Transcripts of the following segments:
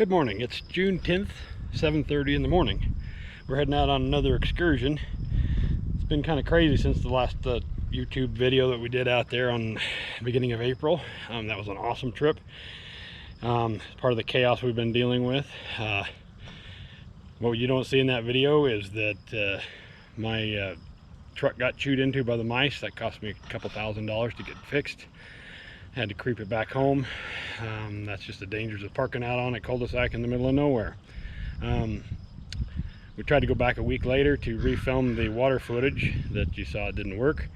Good morning. It's June 10th, 7:30 in the morning. We're heading out on another excursion. It's been kind of crazy since the last YouTube video that we did out there on the beginning of April. That was an awesome trip. Part of the chaos we've been dealing with. What you don't see in that video is that my truck got chewed into by the mice. That cost me a couple $1,000s to get fixed. Had to creep it back home. That's just the dangers of parking out on a cul-de-sac in the middle of nowhere. We tried to go back a week later to refilm the water footage that you saw. It didn't work,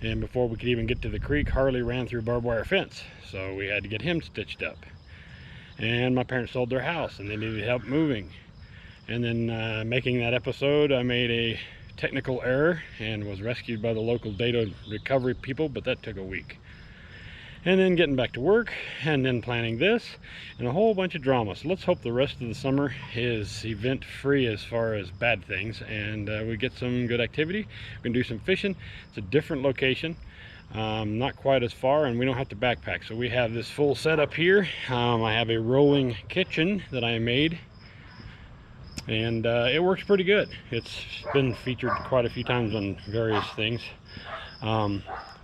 and before we could even get to the creek, Harley ran through a barbed wire fence, so we had to get him stitched up. And my parents sold their house and they needed help moving. And then making that episode, I made a technical error and was rescued by the local data recovery people, but that took a week. And then getting back to work, and then planning this, and a whole bunch of drama. So let's hope the rest of the summer is event free as far as bad things, and we get some good activity. We can do some fishing. It's a different location, not quite as far, and we don't have to backpack. So we have this full setup here. I have a rolling kitchen that I made, and it works pretty good. It's been featured quite a few times on various things.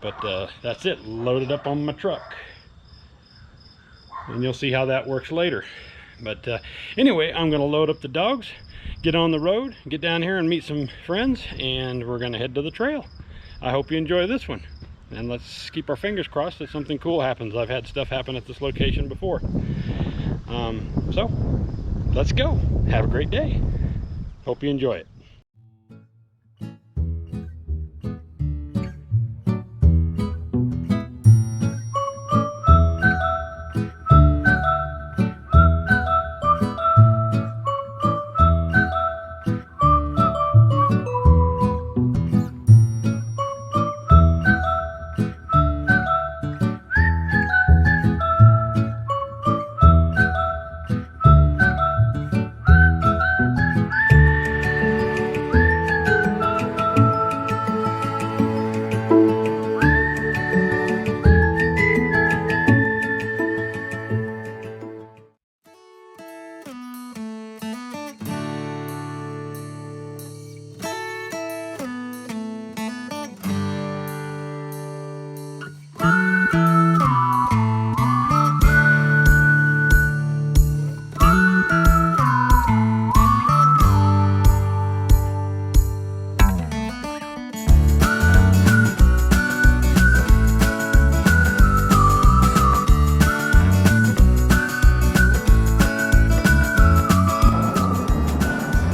But that's it, loaded up on my truck, and you'll see how that works later. But anyway, I'm gonna load up the dogs, get on the road, get down here and meet some friends, and we're gonna head to the trail. I hope you enjoy this one, and let's keep our fingers crossed that something cool happens. I've had stuff happen at this location before. So let's go. Have a great day. Hope you enjoy it.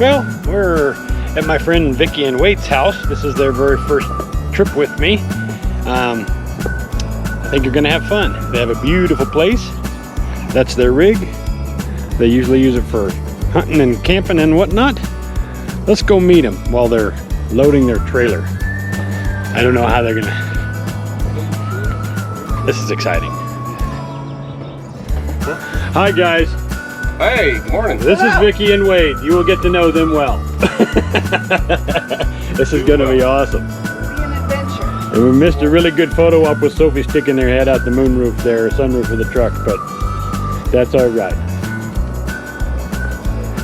Well, we're at my friend Vicky and Waite's house. This is their very first trip with me. I think you're gonna have fun. They have a beautiful place. That's their rig. They usually use it for hunting and camping and whatnot. Let's go meet them while they're loading their trailer. I don't know how they're gonna... This is exciting. Hi guys. Hey, good morning. This is Vicky and Wade. You will get to know them well. This is going to be awesome. It'll be an adventure. And we missed a really good photo op with Sophie sticking their head out the moonroof there, sunroof of the truck, but that's all right.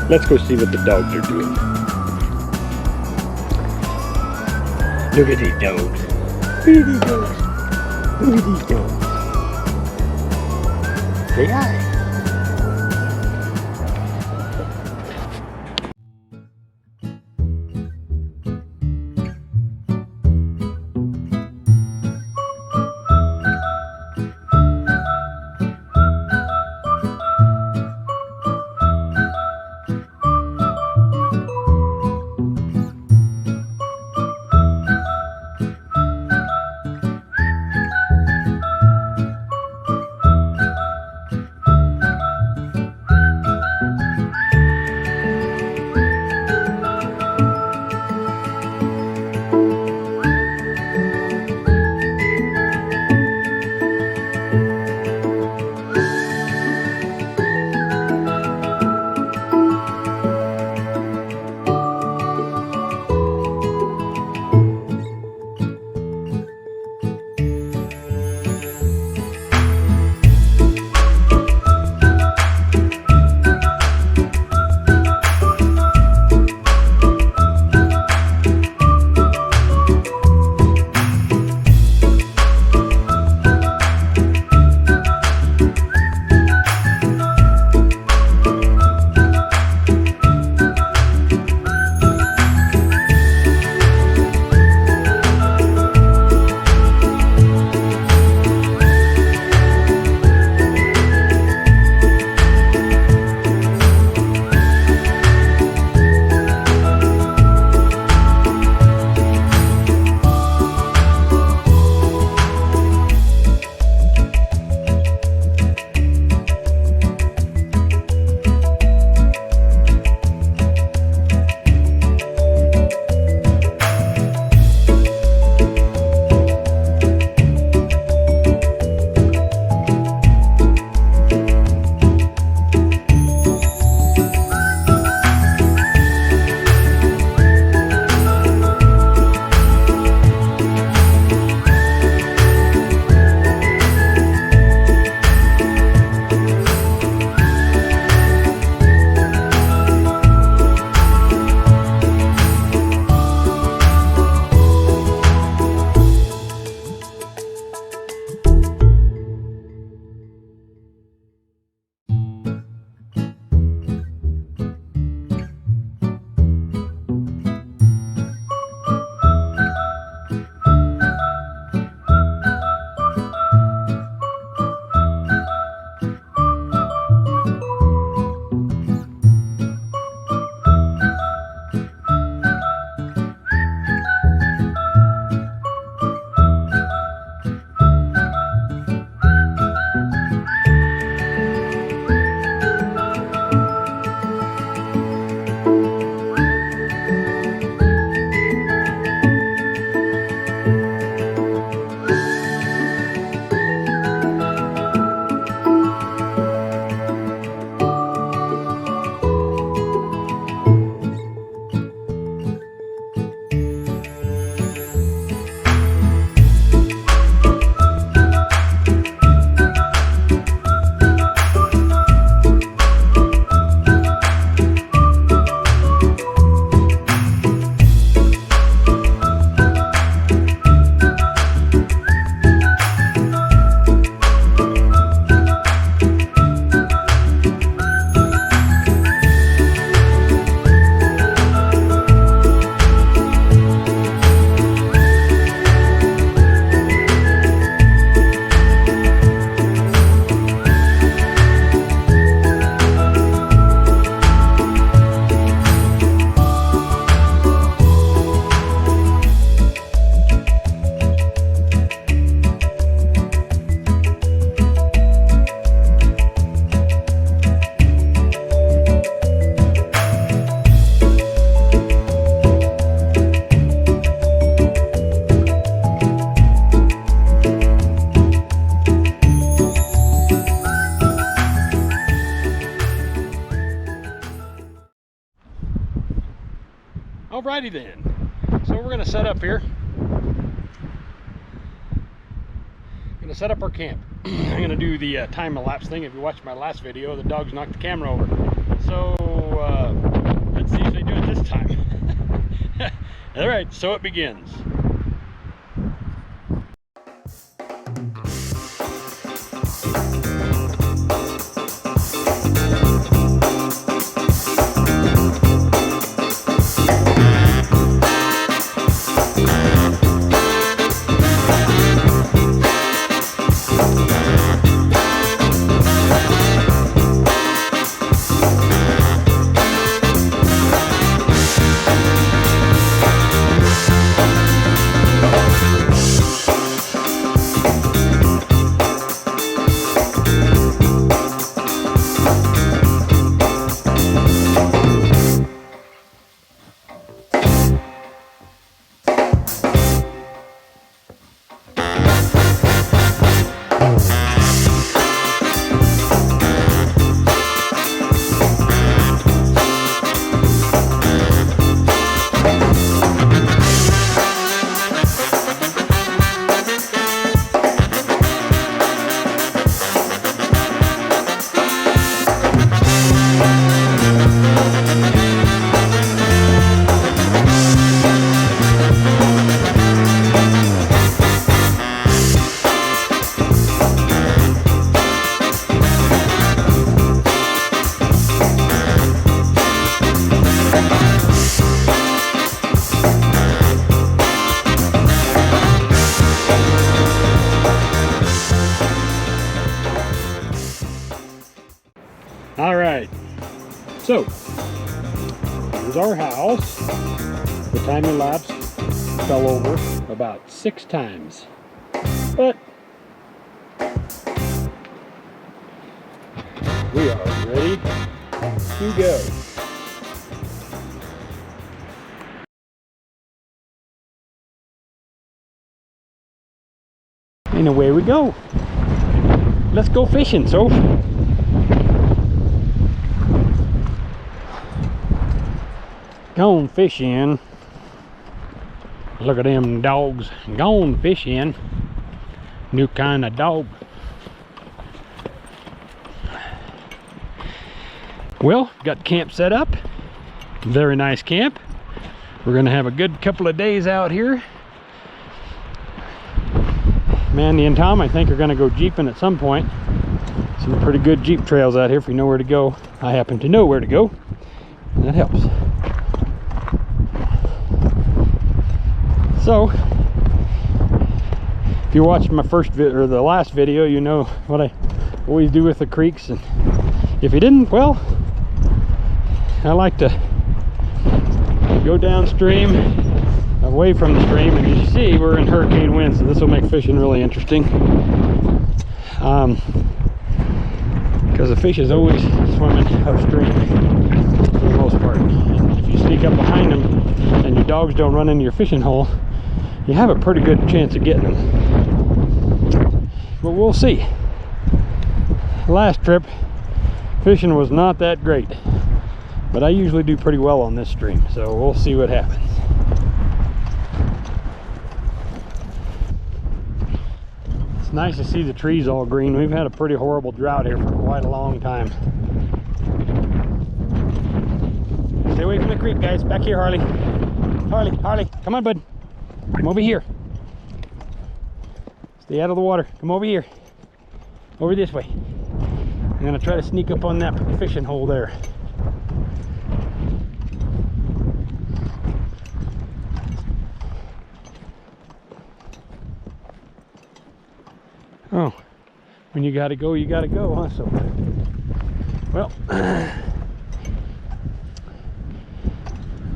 Let's go see what the dogs are doing. Look at these dogs. Look at these dogs. Look at these dogs. Say hi. Alrighty then. So we're gonna set up here. Gonna set up our camp. I'm gonna do the time-lapse thing. If you watched my last video, the dogs knocked the camera over. So let's see if they do it this time. Alright, so it begins. Alright, so here's our house. The time-lapse fell over about 6 times, but we are ready to go. And away we go. Let's go fishing, Soph. Gone fishing. Look at them dogs. Gone fishing. New kind of dog. Well, got camp set up. Very nice camp. We're gonna have a good couple of days out here. Mandy and Tom, I think, are gonna go jeeping at some point. Some pretty good jeep trails out here if you know where to go. I happen to know where to go, and that helps. So, if you watched my first or the last video, you know what I always do with the creeks. And if you didn't, well, I like to go downstream, away from the stream, and you see we're in hurricane winds, so this will make fishing really interesting. Because the fish is always swimming upstream for the most part. And if you sneak up behind them and your dogs don't run into your fishing hole, you have a pretty good chance of getting them. But we'll see. Last trip, fishing was not that great, but I usually do pretty well on this stream, so we'll see what happens. It's nice to see the trees all green. We've had a pretty horrible drought here for quite a long time. Stay away from the creek, guys. Back here, Harley. Harley, come on, bud. Come over here. Stay out of the water. Come over here. Over this way. I'm gonna try to sneak up on that fishing hole there. Oh, when you gotta go, huh? So, well,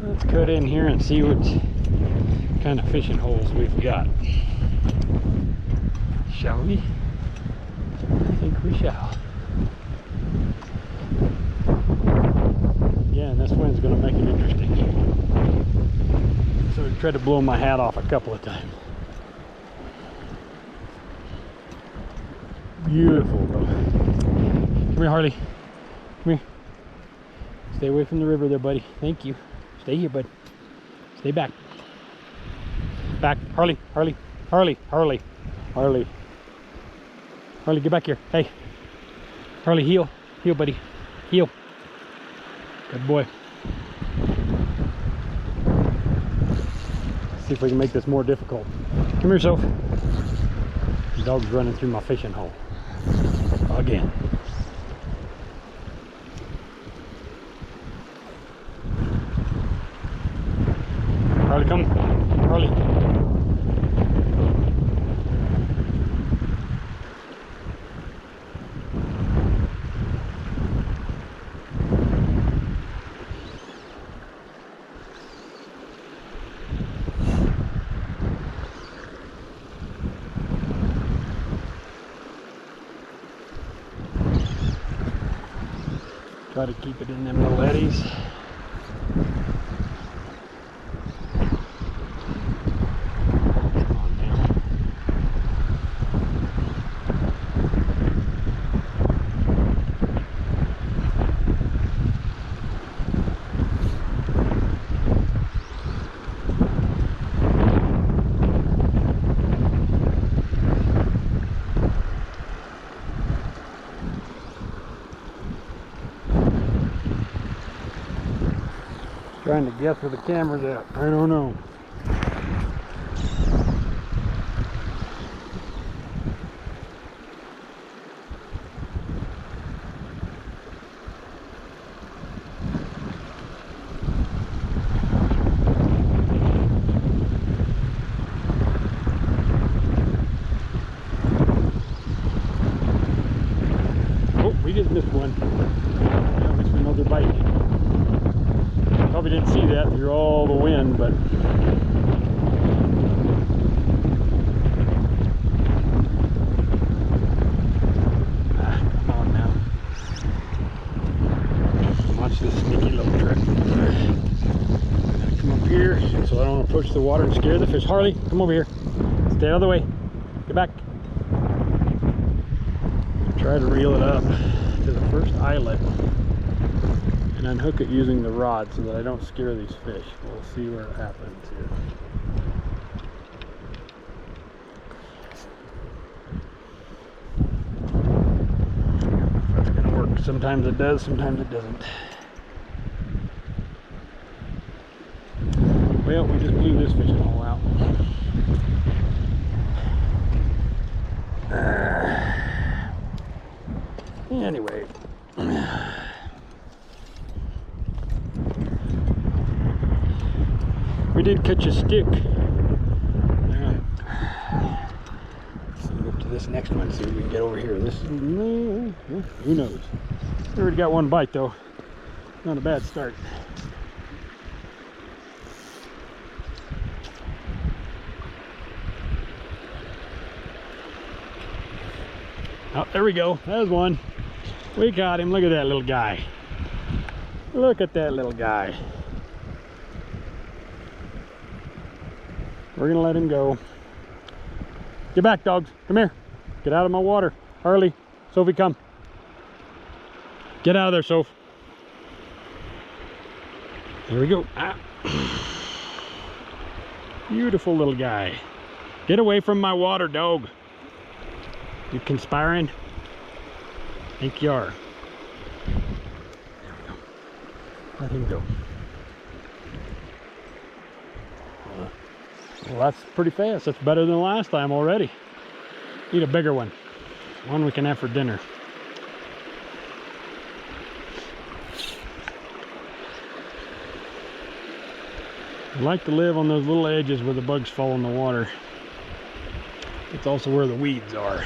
let's cut in here and see what kind of fishing holes we've got. Shall we? I think we shall. Yeah, and this wind's gonna make it interesting. So I tried to blow my hat off a couple of times. Beautiful, bro. Come here, Harley. Come here. Stay away from the river there, buddy. Thank you. Stay here, bud. Stay back. Back. Harley, Harley, Harley, Harley, Harley. Harley, get back here. Hey. Harley, heel. Heel, buddy. Heel. Good boy. Let's see if we can make this more difficult. Come here, Soph. The dog's running through my fishing hole. Again. Harley, come. Harley. Try to keep it in them little eddies. Come on now. Trying to guess where the camera's at. I don't know. Oh, we just missed one. Yeah, missed another bite. Probably didn't see that through all the wind, but come on now. Watch this sneaky little trick. I'm gonna come up here so I don't want to push the water and scare the fish. Harley, come over here. Stay out of the way. Get back. Try to reel it up to the first eyelet and unhook it using the rod so that I don't scare these fish. We'll see what happens here. That's gonna work. Sometimes it does, sometimes it doesn't. Well, we just blew this fishing hole out. Anyway. We did catch a stick. Alright. Let's go up to this next one, see if we can get over here. This is, who knows? We already got one bite though. Not a bad start. Oh, there we go. There's one. We got him. Look at that little guy. Look at that little guy. We're gonna let him go. Get back, dogs. Come here. Get out of my water. Harley, Sophie, come. Get out of there, Soph. There we go. Ah. Beautiful little guy. Get away from my water, dog. You conspiring? I think you are. There we go. Let him go. Well, that's pretty fast. That's better than last time already. Need a bigger one. One we can have for dinner. I like to live on those little edges where the bugs fall in the water. It's also where the weeds are.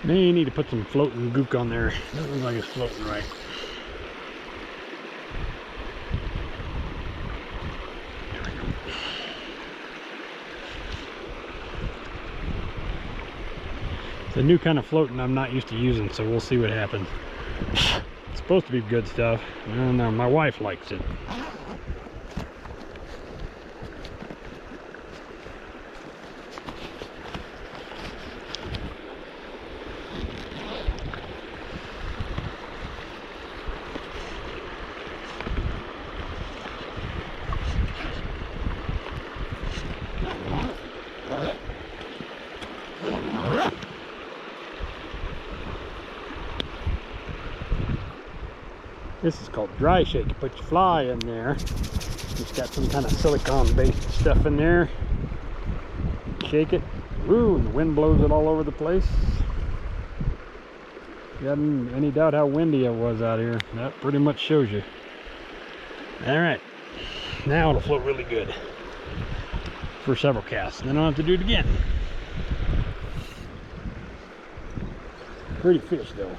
Now you need to put some floating gook on there. Doesn't look like it's floating right. There we go. It's a new kind of floating I'm not used to using, so we'll see what happens. It's supposed to be good stuff. I don't know, my wife likes it. This is called dry shake. You put your fly in there. It's got some kind of silicone based stuff in there. Shake it. Ooh, and the wind blows it all over the place. You got any doubt how windy it was out here? That pretty much shows you. Alright. Now it'll float really good for several casts. And then I'll have to do it again. Pretty fish though.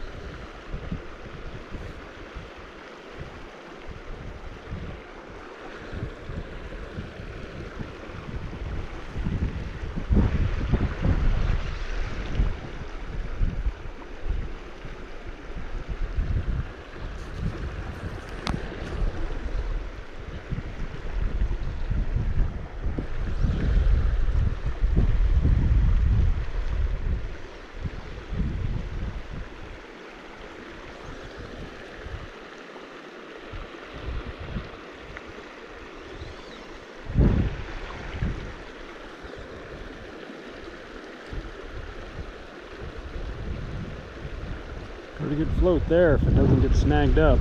Pretty good float there if it doesn't get snagged up.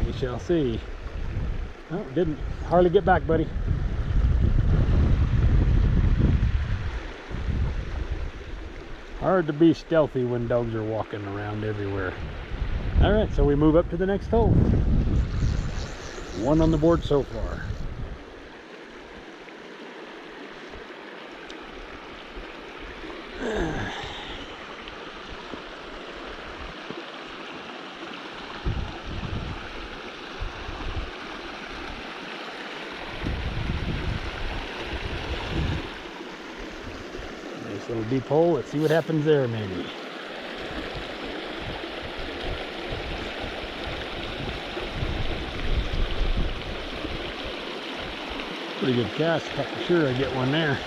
We shall see. Oh, it didn't. Harley, get back, buddy. Hard to be stealthy when dogs are walking around everywhere. Alright, so we move up to the next hole. One on the board so far. Nice little deep hole. Let's see what happens there, maybe. Pretty good cast. For sure I get one there.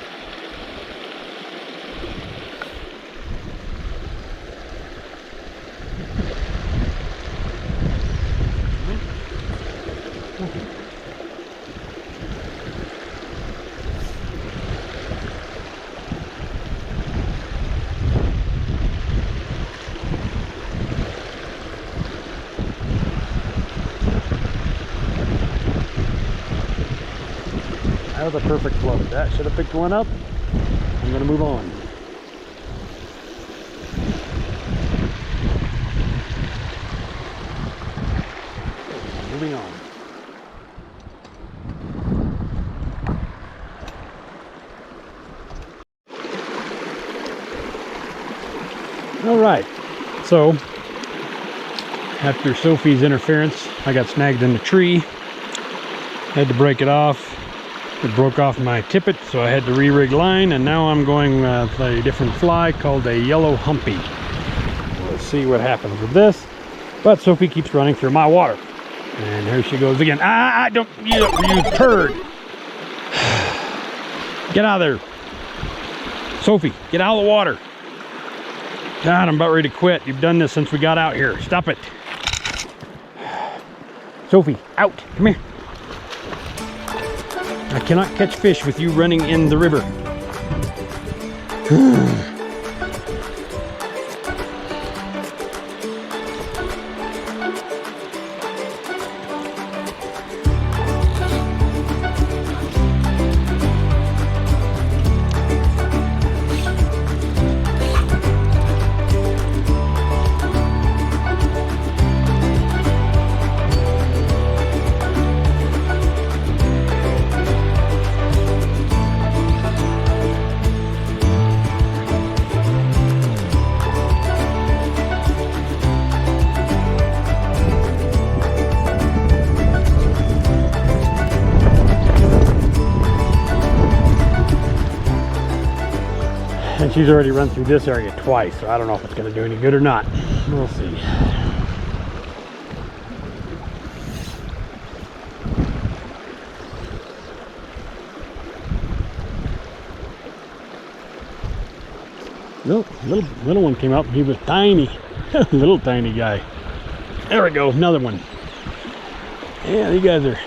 That was a perfect float. That should have picked one up. I'm going to move on. Moving on. All right. So, after Sophie's interference, I got snagged in a tree. Had to break it off. It broke off my tippet, so I had to re-rig line, and now I'm going with a different fly called a yellow humpy. Let's see what happens with this. But Sophie keeps running through my water. And here she goes again. Ah, don't, you turd. Get out of there. Sophie, get out of the water. God, I'm about ready to quit. You've done this since we got out here. Stop it. Sophie, out. Come here. I cannot catch fish with you running in the river. And she's already run through this area twice, so I don't know if it's going to do any good or not. We'll see. Nope, little one came up. He was tiny. Little tiny guy. There we go, another one. Yeah, these guys are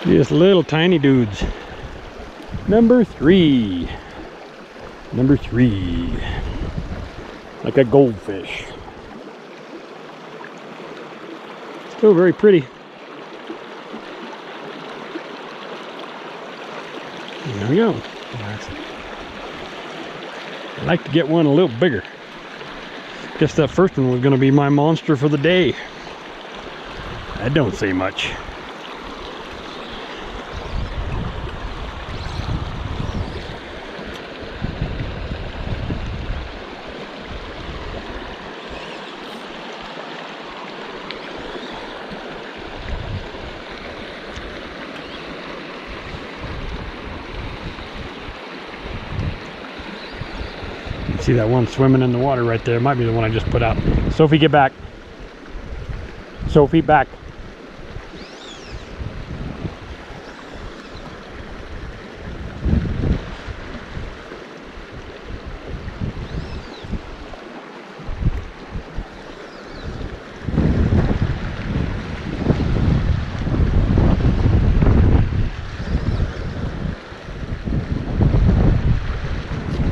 just little tiny dudes. Number 3. Number 3. Like a goldfish. Still very pretty. There we go. I'd like to get one a little bigger. Guess that first one was going to be my monster for the day. That don't say much. See that one swimming in the water right there? Might be the one I just put out. Sophie, get back. Sophie, back.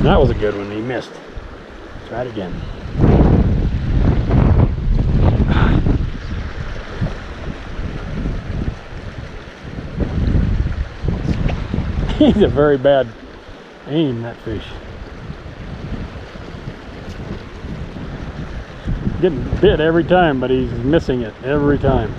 That was a good one. He missed. Try it again. He's a very bad aim, that fish. Getting bit every time, but he's missing it every time.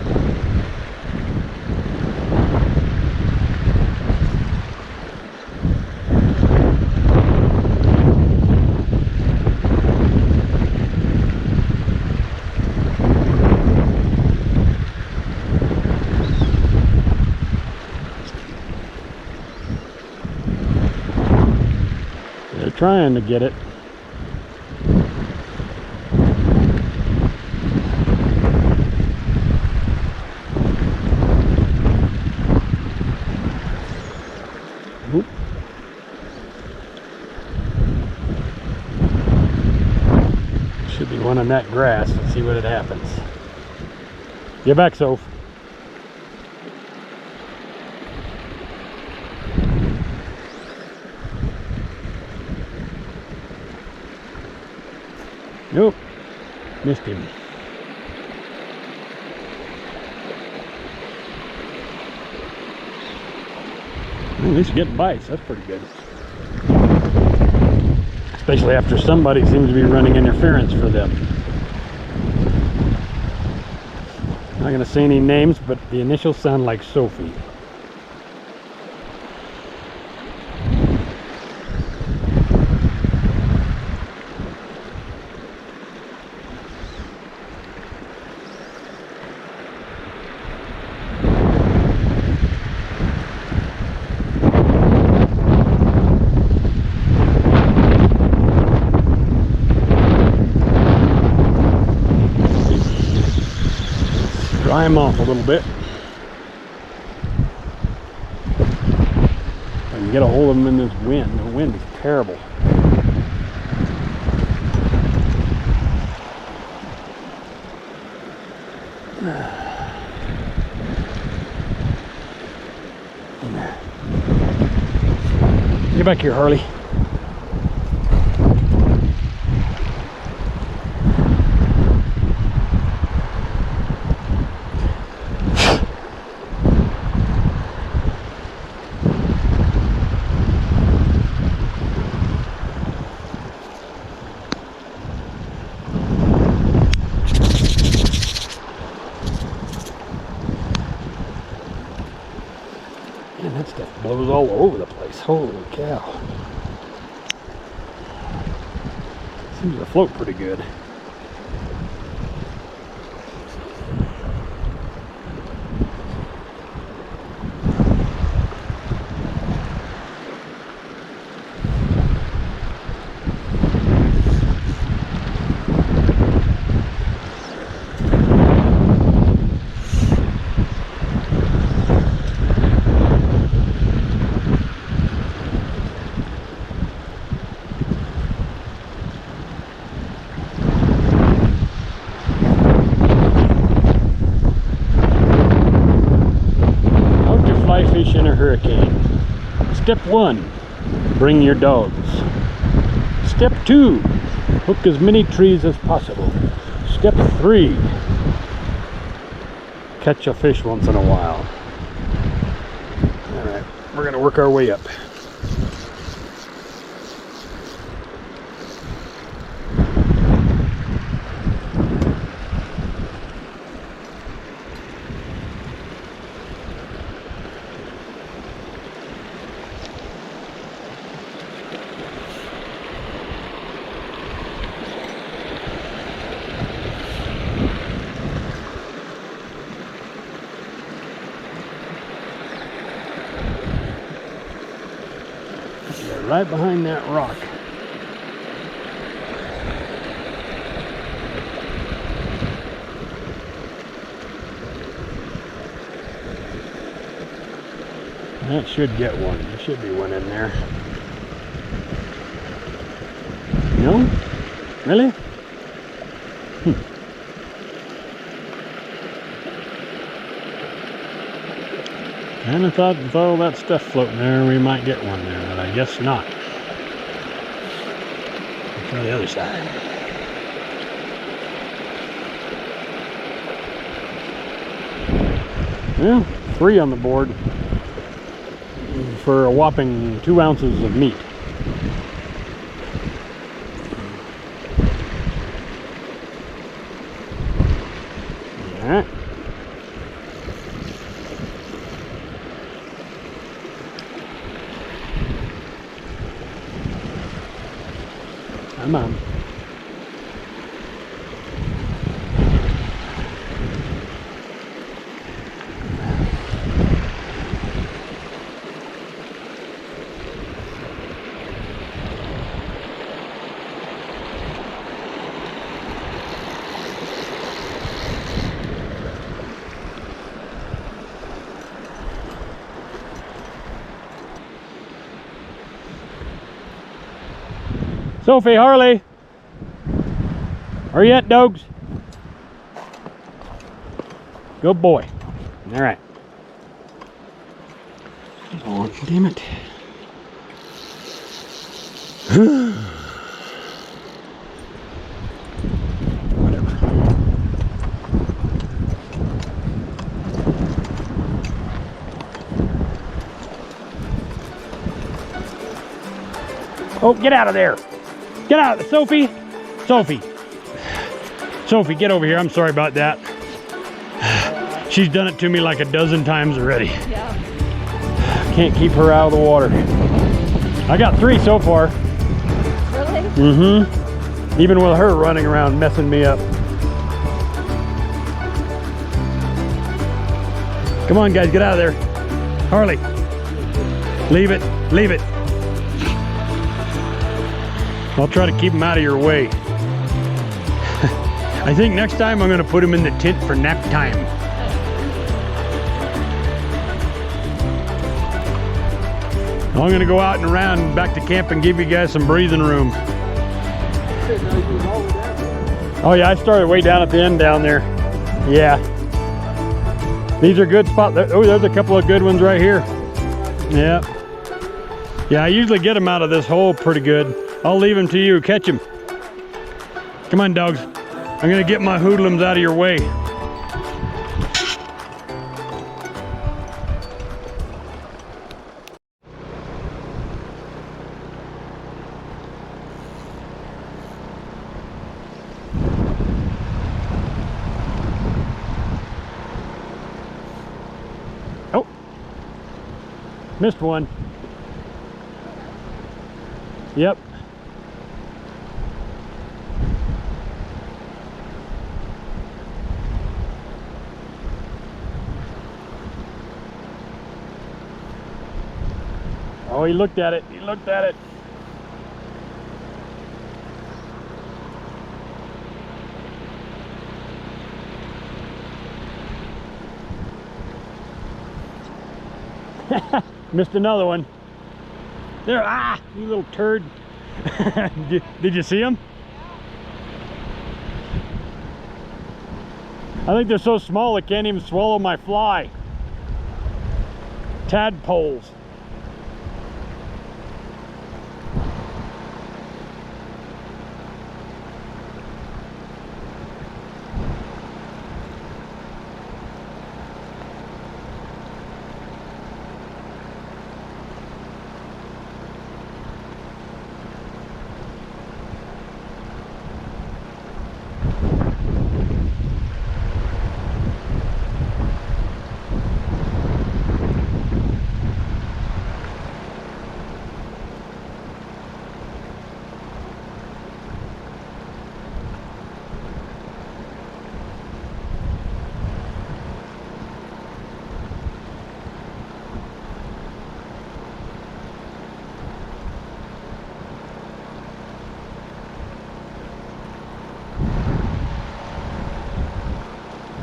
Trying to get it. Oop. Should be one on that grass. Let's see what it happens. Get back, Soph. Nope, missed him. Well, at least you're getting bites, that's pretty good. Especially after somebody seems to be running interference for them. I'm not going to say any names, but the initials sound like Sophie. Dry him off a little bit. I can get a hold of him in this wind. The wind is terrible. Get back here, Harley. Man, that stuff blows all over the place. Holy cow. Seems to float pretty good. hurricane. Step 1, bring your dogs. Step 2, hook as many trees as possible. Step 3, catch a fish once in a while. Alright, we're gonna work our way up. Right behind that rock. That should get one. There should be one in there. No? Really? And I thought with all that stuff floating there, we might get one there, but I guess not. Let's try the other side. Well, 3 on the board for a whopping 2 ounces of meat. All right. Come on. Sophie, Harley, are you at, dogs? Good boy. All right. Oh, damn it. Whatever. Oh, get out of there. Get out, Sophie! Sophie! Sophie, get over here. I'm sorry about that. She's done it to me like a dozen times already. Yeah. Can't keep her out of the water. I got 3 so far. Really? Mm-hmm. Even with her running around messing me up. Come on, guys, get out of there. Harley, leave it, leave it. I'll try to keep them out of your way. I think next time I'm going to put them in the tent for nap time. I'm going to go out and around back to camp and give you guys some breathing room. Oh yeah, I started way down at the end down there. Yeah. These are good spots. Oh, there's a couple of good ones right here. Yeah. Yeah, I usually get them out of this hole pretty good. I'll leave them to you. Catch them. Come on, dogs. I'm going to get my hoodlums out of your way. Oh. Missed one. Yep. Oh, he looked at it. He looked at it. Missed another one. There, you little turd. Did you see him? I think they're so small they can't even swallow my fly. Tadpoles.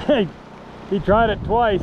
Hey, he tried it twice.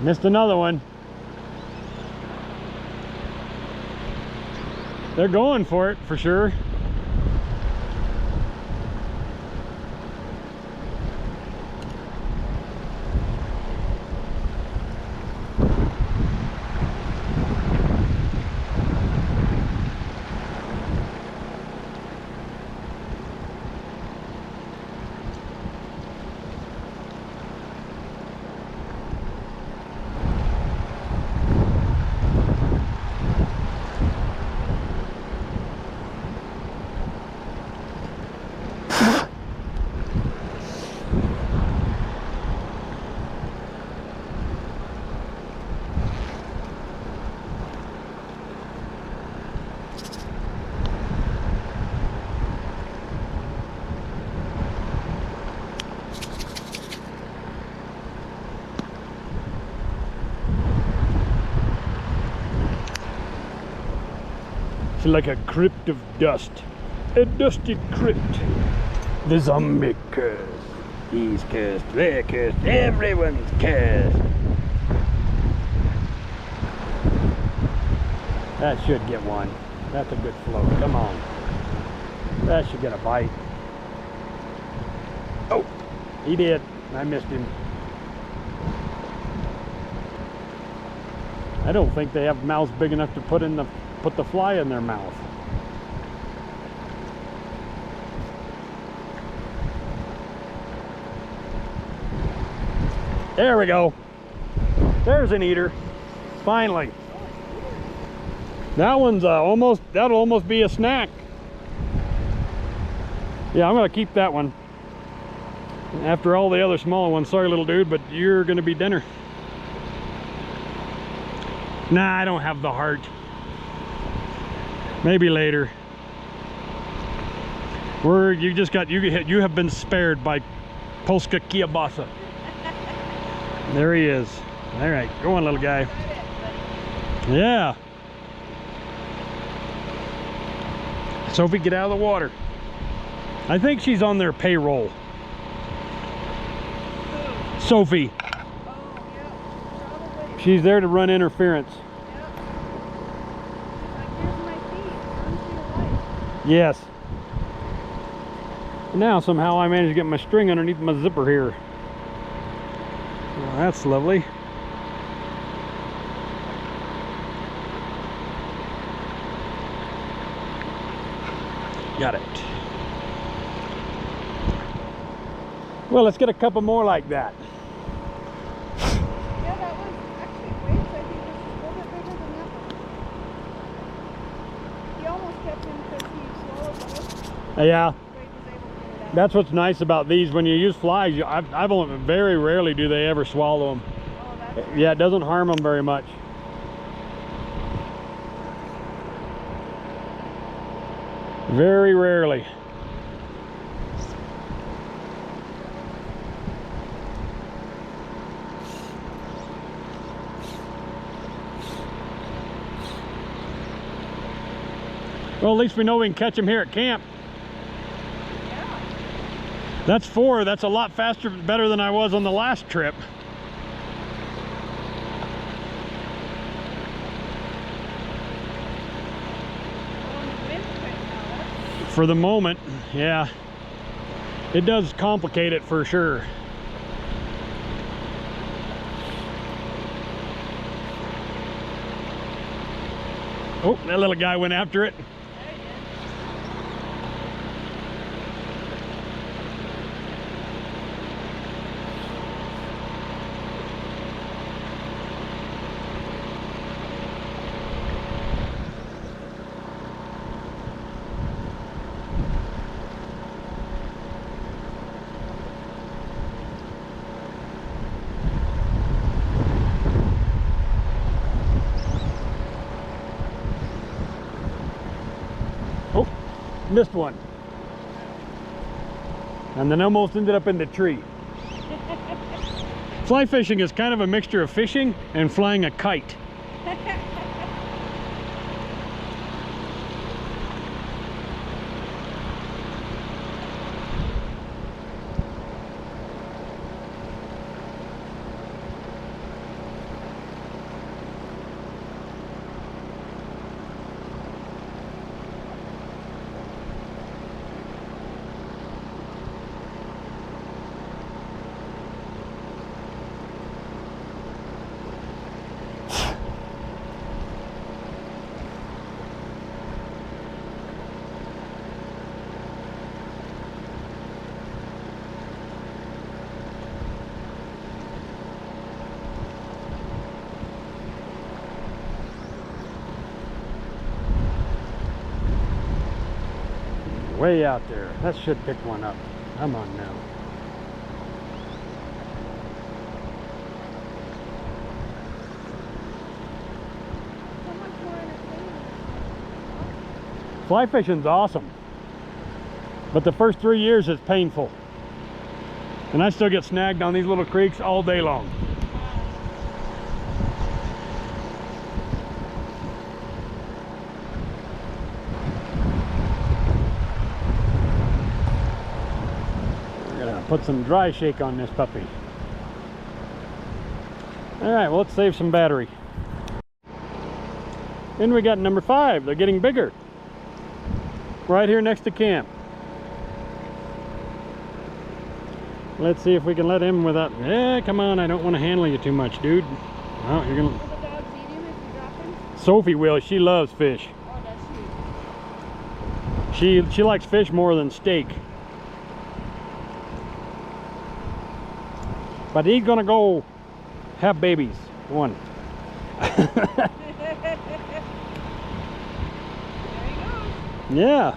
Missed another one. They're going for it for sure. It's like a crypt of dust. A dusty crypt. The zombie curse. He's cursed, they're cursed, everyone's cursed. That should get one. That's a good float. Come on. That should get a bite. Oh, he did. I missed him. I don't think they have mouths big enough to put the fly in their mouth. There we go. There's an eater. Finally. That one's that'll almost be a snack. Yeah, I'm gonna keep that one. After all the other smaller ones, sorry little dude, but you're gonna be dinner. Nah, I don't have the heart. Maybe later. You have been spared by Polska Kielbasa. There he is. All right, go on, little guy. Yeah. Sophie, get out of the water. I think she's on their payroll. Sophie. Oh, yeah, probably. She's there to run interference. Yep. Like, here's my feet. Run for your life. Yes. Now somehow I managed to get my string underneath my zipper here. Well, that's lovely. Got it. Well, let's get a couple more like that. Yeah, that was actually weights. I think this is a little bit bigger than that one. He almost kept him because he swallowed the hook. Yeah, Wade was able to get it out. that's what's nice about these. When you use flies, I've only, very rarely do they ever swallow them. Oh, that's Yeah, it doesn't harm them very much. Very rarely. Well, at least we know we can catch them here at camp. yeah. That's 4. That's a lot faster, better than I was on the last trip. Well, the wind's quit now. That's For the moment, yeah. It does complicate it for sure. Oh, that little guy went after it. there it is. Oh, missed one. And then almost ended up in the tree. Fly fishing is kind of a mixture of fishing and flying a kite. Way out there. That should pick one up. Come on now. So much more entertaining. Fly fishing's awesome. But the first 3 years is painful. And I still get snagged on these little creeks all day long. We're gonna put some dry shake on this puppy. All right, well, let's save some battery. Then we got number 5. They're getting bigger. Right here next to camp. Let's see if we can let him without... Yeah, come on, I don't want to handle you too much, dude. Oh, you're gonna... Will the dogs eat him if you drop him? Sophie will. She loves fish. Oh, does she? She likes fish more than steak. But he's gonna go have babies. One. There he goes. Yeah.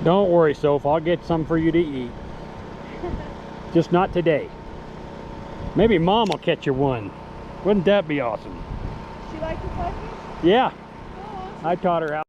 Don't worry, Soph. I'll get some for you to eat. Just not today. Maybe Mom will catch you one. Wouldn't that be awesome? She likes to fly fish? Yeah, Oh, awesome. I taught her how.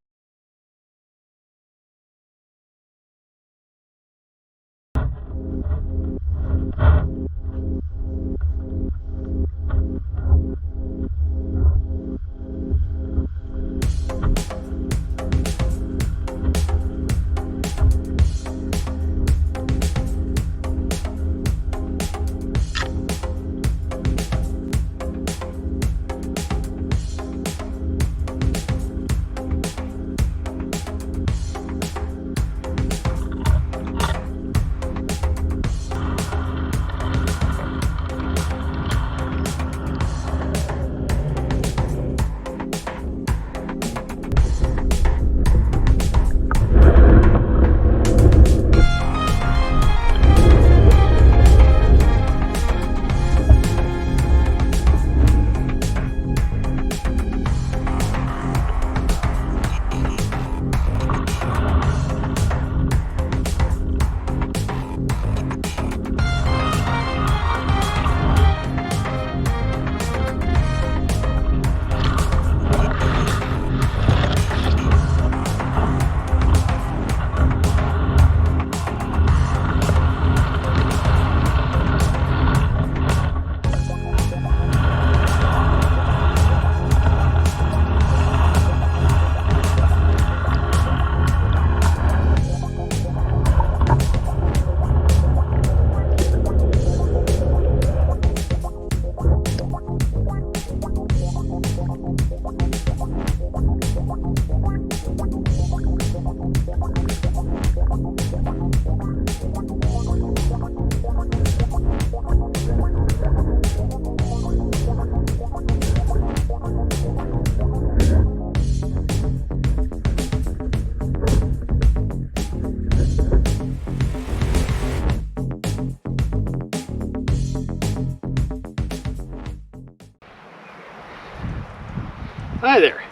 Hi there.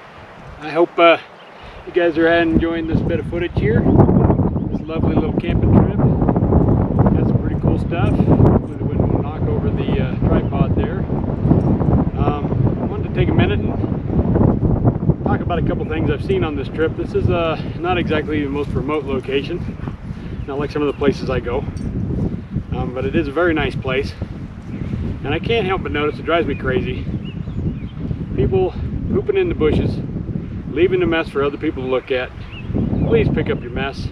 I hope you guys are enjoying this bit of footage here. This lovely little camping trip. Got some pretty cool stuff. Hopefully the wind won't knock over the tripod there. I wanted to take a minute and talk about a couple things I've seen on this trip. This is not exactly the most remote location, not like some of the places I go, but it is a very nice place. And I can't help but notice, it drives me crazy, people pooping in the bushes, leaving a mess for other people to look at. Please pick up your mess,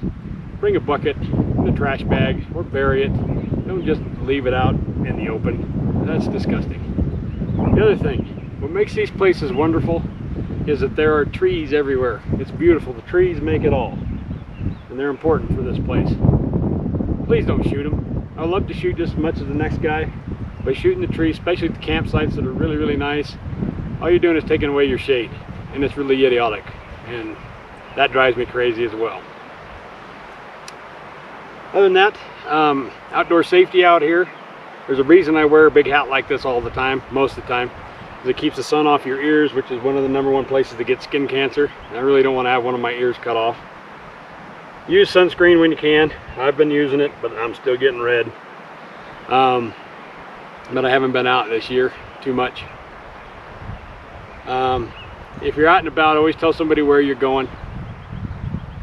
bring a bucket in a trash bag, or bury it. Don't just leave it out in the open. That's disgusting. The other thing, what makes these places wonderful is that there are trees everywhere. It's beautiful. The trees make it all, and they're important for this place. Please don't shoot them. I love to shoot just as much as the next guy, but shooting the trees, especially at the campsites that are really, really nice, all you're doing is taking away your shade, and it's really idiotic, and that drives me crazy as well. Other than that, outdoor safety out here, there's a reason I wear a big hat like this all the time, most of the time, because it keeps the sun off your ears, which is one of the #1 places to get skin cancer, and I really don't want to have one of my ears cut off. Use sunscreen when you can. I've been using it, but I'm still getting red. But I haven't been out this year too much. If you're out and about, always tell somebody where you're going.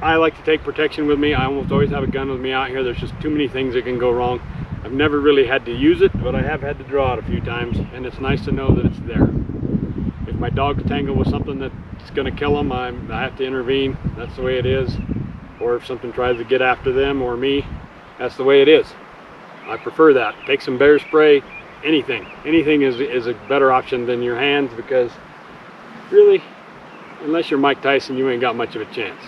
I like to take protection with me. I almost always have a gun with me out here. There's just too many things that can go wrong. I've never really had to use it, but I have had to draw it a few times, and it's nice to know that it's there. If my dog's tangled with something that's going to kill them, I have to intervene. That's the way it is. Or if something tries to get after them or me, that's the way it is. I prefer that. Take some bear spray, anything. Anything is a better option than your hands, because really, unless you're Mike Tyson, you ain't got much of a chance.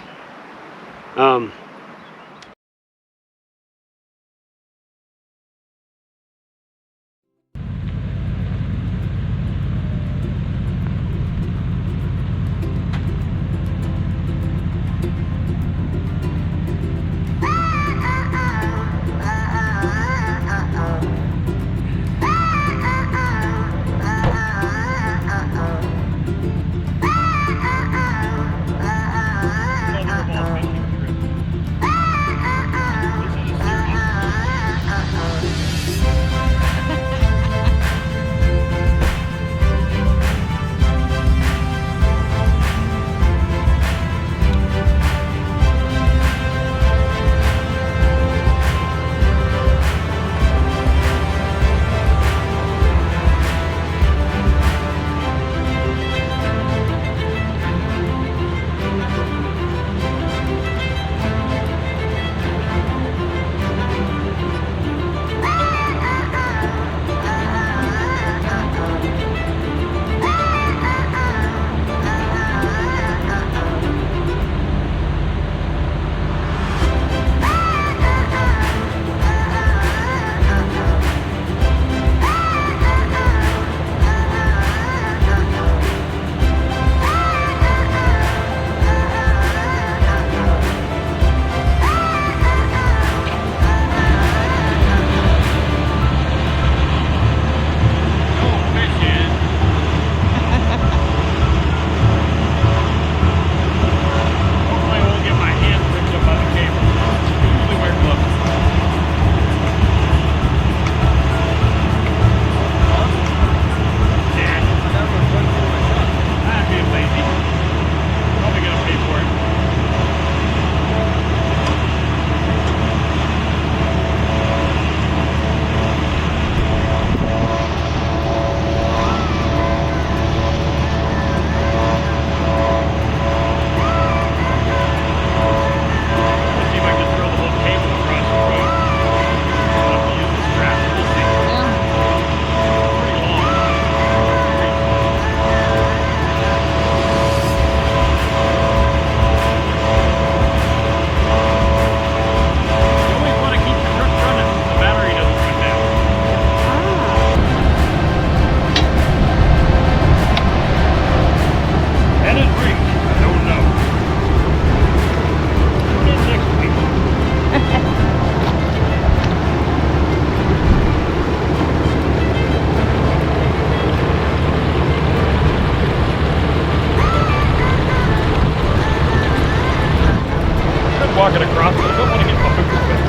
walking across, but I don't want to get my boots wet.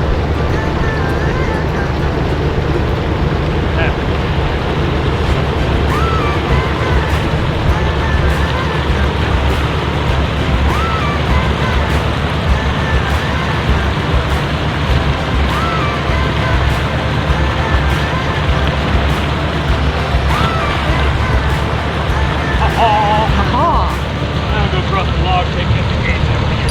I'm gonna go across the log, take it to the gate over here.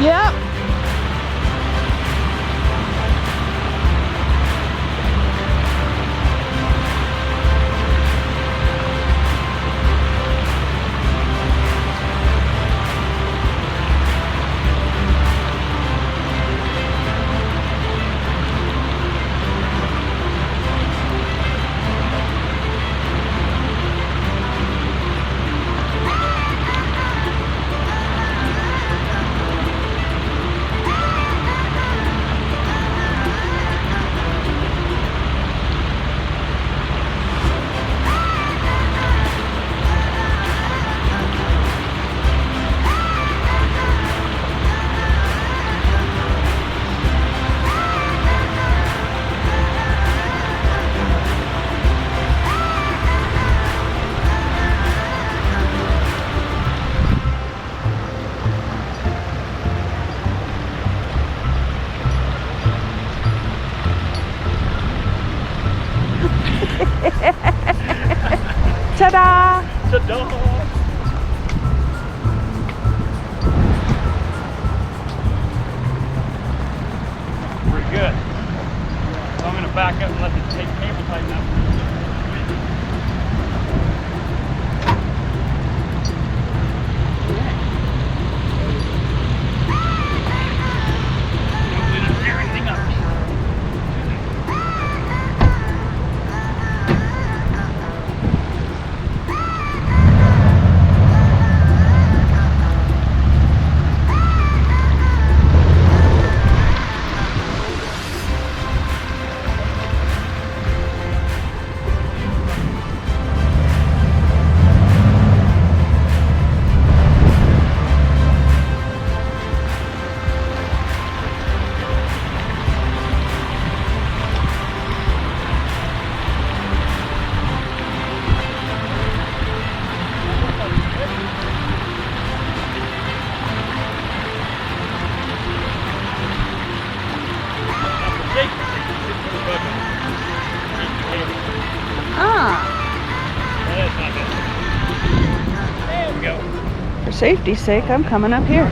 Yep. Ta-da! Ta-da! Pretty good. So I'm gonna back up and let the cable tighten up. Hopefully it doesn't tear anything up. There we go. For safety's sake, I'm coming up here.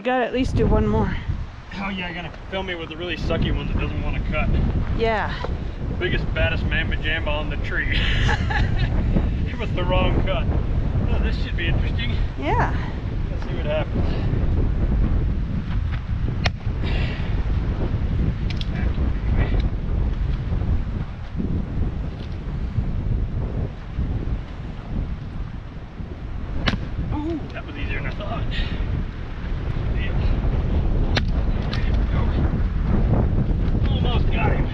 You gotta at least do one more. Oh yeah, I gotta film me with a really sucky one that doesn't want to cut. Yeah. Biggest, baddest mamma jamba on the tree. It was the wrong cut. Oh, this should be interesting. Yeah. Let's see what happens. Ooh, that was easier than I thought. Deal. There we go. Almost got him.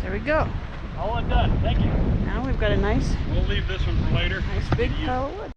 There we go. All done. Thank you. Now we've got a nice We'll leave this one for later. big pile of wood.